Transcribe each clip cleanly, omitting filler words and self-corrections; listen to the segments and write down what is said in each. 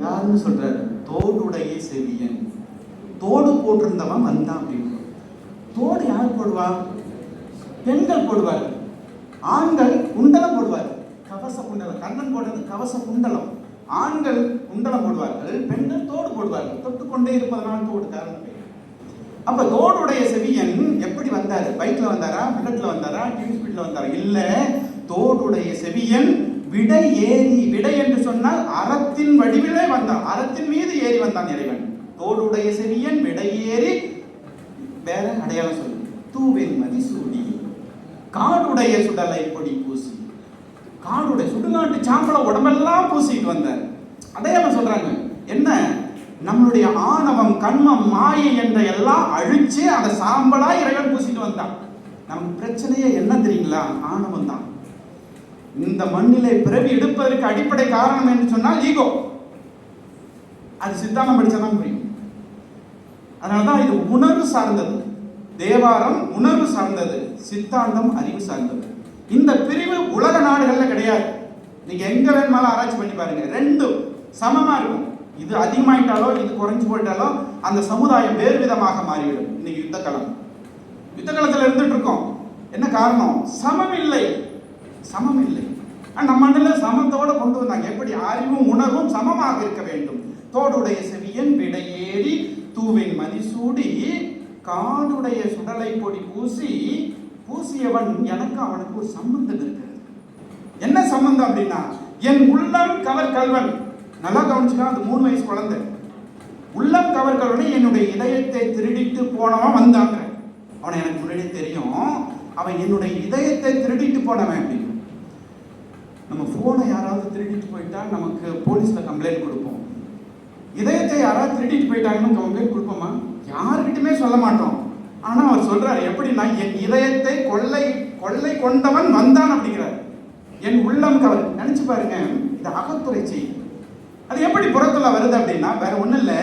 யாருன்னு சொல்றாரு? தோடுடைய செவியன். தோடு போட்டிருந்தவன் வந்தான் அப்படின்னு. தோடு யார் போடுவா? பெண்கள் போடுவார்கள். ஆண்கள் குண்டலம் போடுவார்கள். கவச குண்டலம். கண்ணன் போடுறது கவச குண்டலம். ஆண்கள் குண்டலம் போடுவார்கள், பெண்கள் தோடு போடுவார்கள். தொட்டுக்கொண்டே இருப்பதனால் தோடு காரணம். அப்ப தோடுடைய செவியன் எப்படி வந்தாரு? பைக்ல வந்தாரா, புல்லட்ல வந்தாரா, டிவி ஸ்பீட்ல வந்தாரா? இல்ல, தோடுடைய செவியன் விடை ஏறி. விடை என்று சொன்னால் அறத்தின் வடிவிலே வந்தான். அறத்தின் மீது ஏறி வந்தான் இறைவன். தோடுடைய செவியன் விடை ஏறி. வேற அடையாளம் சொல்லு. தூவென் மதி சூடி காடுடைய சுடலை பொடி பூசி. காடுடைய சுடுகாட்டு சாம்பல உடம்பெல்லாம் பூசிட்டு வந்தார். அடையாளம் சொல்றாங்க. என்ன? நம்மளுடைய ஆணவம், கண்மம், மாயை என்ற எல்லாம் அழிச்சு அந்த சாம்பலா இறைவன் பூசிட்டு வந்தான். நம் பிரச்சனையே என்ன தெரியுங்களா? ஆணவம் தான். இந்த மண்ணிலே பிறவி எடுப்பதற்கு அடிப்படை காரணம் என்று சொன்னால் ஈகோ. அது சித்தாந்தம் படிச்சாதான் புரியும். அதனாலதான் இது உணர்வு சார்ந்தது. தேவாரம் உணர்வு சார்ந்தது, சித்தாந்தம் அறிவு சார்ந்தது. இந்த பிரிவு உலக நாடுகள்ல கிடையாது. நீங்க எங்க வேணுமாலும் ஆராய்ச்சி பண்ணி பாருங்க, ரெண்டும் சமமா இருக்கும். இது அதிகமாயிட்டாலோ இது குறைஞ்சு போயிட்டாலோ அந்த சமுதாயம் வேறு விதமாக மாறிவிடும். இன்னைக்கு யுத்த களத்துல இருந்துட்டு இருக்கோம். என்ன காரணம்? சமம் இல்லை. நம்ம மண்ணில் சமத்தோட கொண்டு வந்தாங்க. எப்படி? அறிவும் உணர்வும் சமமாக இருக்க வேண்டும். தோடுடைய செவியன் விடையேறி தூவின் மதிசூடி காடுடைய சுடலை பொடி பூசி. பூசியவன் எனக்கு அவனுக்கு ஒரு சம்பந்தம் இருக்கிறது. என்ன சம்பந்தம் அப்படின்னா, என் உள்ளம் கவர் கல்வன். நல்லா கவனிச்சுக்கா, அது 3 வயசு குழந்தை. உள்ளம் கவர் கல்வனை என்னுடைய இதயத்தை திருடிட்டு போனவன் வந்தாங்க. அவனை எனக்கு முன்னாடியே தெரியும். அவன் என்னுடைய இதயத்தை திருடிட்டு போனவன். அப்படின்னு நம்ம போனை யாராவது திருடிட்டு போயிட்டா நமக்கு போலீஸ்ல கம்ப்ளைண்ட் கொடுப்போம். இதயத்தை யாராவது திருடிட்டு போயிட்டாங்கன்னு கம்ப்ளைண்ட் கொடுப்போமா? யாருக்கிட்டுமே சொல்ல மாட்டோம். ஆனா அவர் சொல்றாரு, எப்படின்னா, என் இதயத்தை கொள்ளை கொண்டவன் வந்தான் அப்படிங்கிறார். என் உள்ளம் கவர். நினைச்சு பாருங்க, இந்த அகத்துறை செய்தி அது எப்படி புறத்துல வருது அப்படின்னா, வேற ஒண்ணு இல்ல,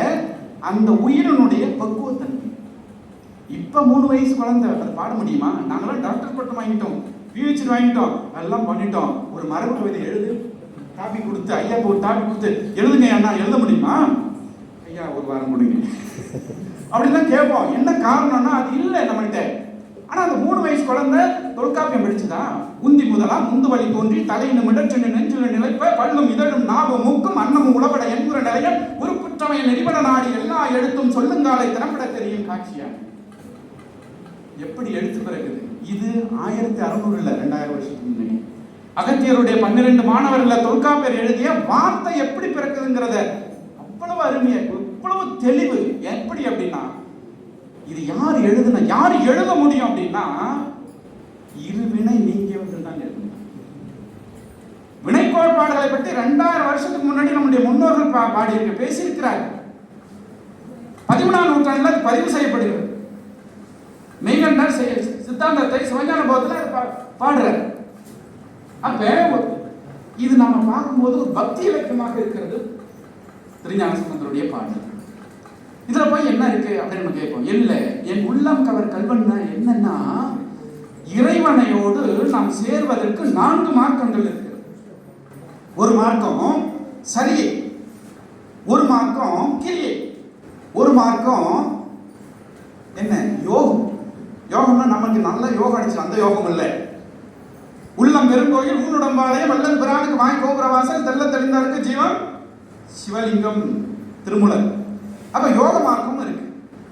அந்த உயிரினுடைய பக்குவத்தன்மை. இப்ப 3 வயசு குழந்தை அதை பாட முடியுமா? நாங்களாம் டாக்டர் பட்டம் வாங்கிட்டோம், PhD வாங்கிட்டோம், எல்லாம் பண்ணிட்டோம். ஒரு மரபு கவிதை எழுது, காப்பி கொடுத்து, ஐயா ஒரு காப்பி கொடுத்து எழுதுங்க அண்ணா, எழுத முடியுமா? ஐயா ஒரு வாரம் கொடுங்க அப்படிதான் கேட்போம். என்ன காரணம்னா அது இல்லை நம்மகிட்ட. ஆனா அந்த 3 வயசு குழந்தை தொல்காப்பியம் படிச்சுதா? உந்தி முதலாம் முந்து வழி தோன்றி தலையினும் இடற்றின நெஞ்சுல நிலைப்ப பல்லும் இதழும் நாவும் மூக்கும் அன்னமும் உளபட என்கிற நிலையம் உருப்புற்றமைய நெறிபட நாடி எல்லா எழுத்தும் சொல்லுங்காலை திறம்பட தெரியும் காட்சியா. எப்படி எழுத்து பிறகுது? இது 1600 இல்ல, 2000 வருஷத்துக்கு முன்னாடி அகத்தியருடைய 12 மாணவர்கள் தொல்காப்பியர் எழுதிய வார்த்தை எப்படி பிறக்குதுங்கிறத அவ்வளவு அருமையா, இவ்வளவு தெளிவு. எப்படி அப்படின்னா, இது யார் எழுதுனா, யார் எழுத முடியும் அப்படின்னா, இருவினை நீங்கியவர்கள் தான் எழுதணும். வினை கோட்பாடுகளை பற்றி 2000 வருஷத்துக்கு முன்னாடி நம்முடைய முன்னோர்கள் பாடி பேசியிருக்கிறார். 13ஆம் நூற்றாண்டுல பதிவு செய்யப்படுகிறது. மெய்கண்டார் சித்தாந்தத்தை சிவஞான போதத்துல பாடுறார். அப்ப இது நாம பார்க்கும்போது ஒரு பக்தி இலக்கியமாக இருக்கிறது. திருஞான சம்பந்தருடைய பாடல். இதுல போய் என்ன இருக்கு அப்படின்னு நம்ம கேட்போம். இல்ல, என் உள்ளம் கவர் கல்வன் என்னன்னா, இறைவனையோடு நாம் சேர்வதற்கு 4 மார்க்கங்கள் இருக்கு. ஒரு மார்க்கம் சரியை, ஒரு மார்க்கம் கிரியை, ஒரு மார்க்கம் என்ன யோகம். யோகம்னா நமக்கு நல்ல யோகம் அடிச்சு அந்த யோகம் இல்லை. உள்ளம் பெருங்கோயில் ஊனுடம்பாளையம் வல்லன் பிரானுக்கு வாய் கோபுரவாசல் தெல்ல தெளிந்தாருக்கு ஜீவன் சிவலிங்கம் திருமூலர். அப்ப யோக மார்க்கம் இருக்கு.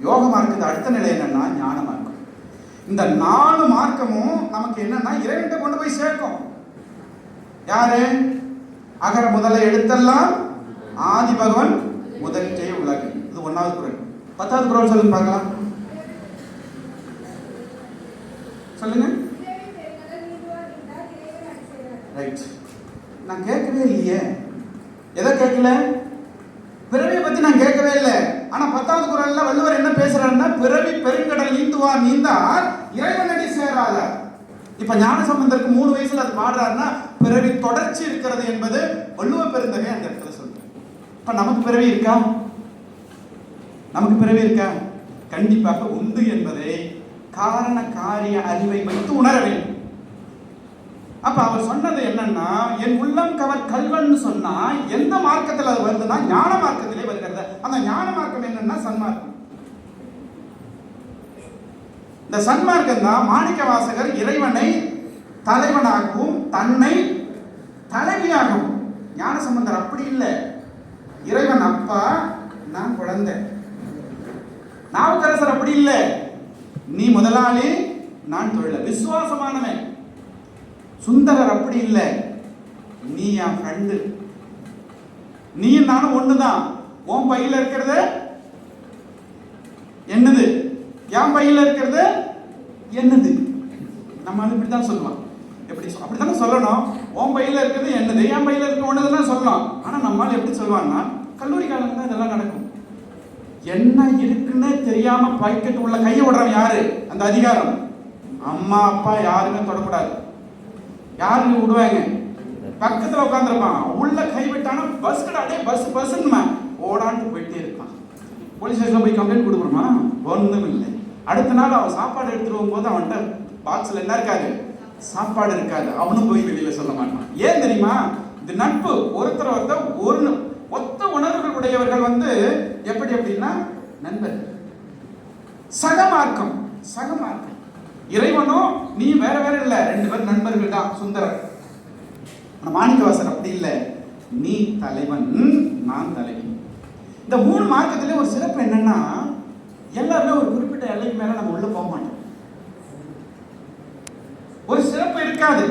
யோக மார்க்கத்து அடுத்த நிலை என்னன்னா ஞான மார்க்கம். இந்த 4 மார்க்கமும் நமக்கு என்னன்னா இறைவன்கிட்ட கொண்டு போய் சேர்க்கும். யாரு? அகர முதல எழுத்தெல்லாம் ஆதி பகவன் முதற்றே உலகு. இது 1வது குறள். 10வது குறள் சொல்லுங்க பார்க்கலாம். சொல்லுங்க. ரைட். நான் கேட்கவே இல்லையே. எதை கேட்கல? பிறவியை பத்தி நான் கேட்கவே இல்லை. ஆனா 10வது குறள்ல வள்ளுவர் என்ன பேசுறாருன்னா, பிறவி பெருங்கடல் நீந்துவார் நீந்தார் இறைவனடி சேராதார். இப்ப ஞான சம்பந்தருக்கு 3 வயசுல அது பாடுறாருன்னா, பிறவி தொடர்ச்சி இருக்கிறது என்பது வள்ளுவ பெருந்தகை அந்த இடத்துல சொல்றாரு. இப்ப நமக்கு பிறவி இருக்கா? நமக்கு பிறவி இருக்கா? கண்டிப்பாக உண்டு என்பதை காரண காரிய அறிவை வைத்து உணர வேண்டும். அப்ப அவர் சொன்னது என்னன்னா, என் உள்ளம் கவர் கல்வன்னு சொன்னா எந்த மார்க்கத்தில் அது வருதுன்னா ஞான மார்க்கத்திலே வருகிறது. அந்த ஞான மார்க்கம் என்னன்னா சன்மார்க்கம். இந்த சன்மார்க்கம் தான் மாணிக்க வாசகர் இறைவனை தலைவனாகவும் தன்னை தலைவியாகவும். ஞான சம்பந்தர் அப்படி இல்லை. இறைவன் அப்பா, நான் குழந்தை. நாவுக்கரசர் அப்படி இல்லை. நீ முதலாளி, நான் தொழில விசுவாசமானவன். சுந்தரர் அப்படி இல்லை. நீ என் ஃப்ரெண்டு, நீ நானும் ஒண்ணுதான். உன் பையில இருக்கிறது என்னது, என் பையில இருக்கிறது என்னது. நம்ம இப்படித்தான் சொல்லுவான். எப்படி அப்படித்தானே சொல்லணும். உன் பையில இருக்கிறது என்னது, என் பையில இருக்க ஒண்ணுதான் சொல்லலாம். ஆனா நம்மளால எப்படி சொல்லுவாங்கன்னா, கல்லூரி காலம் தான் இதெல்லாம் நடக்கும். என்ன இருக்குன்னு தெரியாம பாக்கெட் உள்ள கையை விடுறவன் யாரு? அந்த அதிகாரம். அம்மா அப்பா யாருமே தொடக்கூடாது. யாருங்க விடுவாங்க? பக்கத்துல உட்காந்துருப்பான். உள்ள கை விட்டானா பஸ் கடை பஸ் பஸ்ன்னு ஓடான்னு போயிட்டே இருப்பான். போலீஸ் ஸ்டேஷன்ல போய் கம்ப்ளைண்ட் கொடுக்குறோமா? ஒன்றும் இல்லை. அடுத்த நாள் அவன் சாப்பாடு எடுத்துட்டு போகும்போது அவன்கிட்ட பாக்ஸ்ல என்ன இருக்காது? சாப்பாடு இருக்காது. அவனும் போய் வெளியில சொல்ல மாட்டான். ஏன் தெரியுமா? இது நட்பு. ஒருத்தர் ஒரு ஒத்த உணர்வுகள் உடையவர்கள் எப்படி அப்படின்னா நண்பர்கள். சகமார்க்கம். சகமார்க்கம். இறைவனும் நீ வேற வேற இல்ல, ரெண்டு பேரும் நண்பர்கள் தான். சுந்தரர். மாணிக்கவாசகர் அப்படி இல்லை. நீ தலைவன், நான் தலைவி. இந்த மூணு மார்க்கத்திலே ஒரு சிறப்பு என்னன்னா, எல்லாருமே ஒரு குறிப்பிட்ட எல்லைக்கு மேல நம்ம உள்ள போக மாட்டோம். ஒரு சிறப்பு இருக்காது.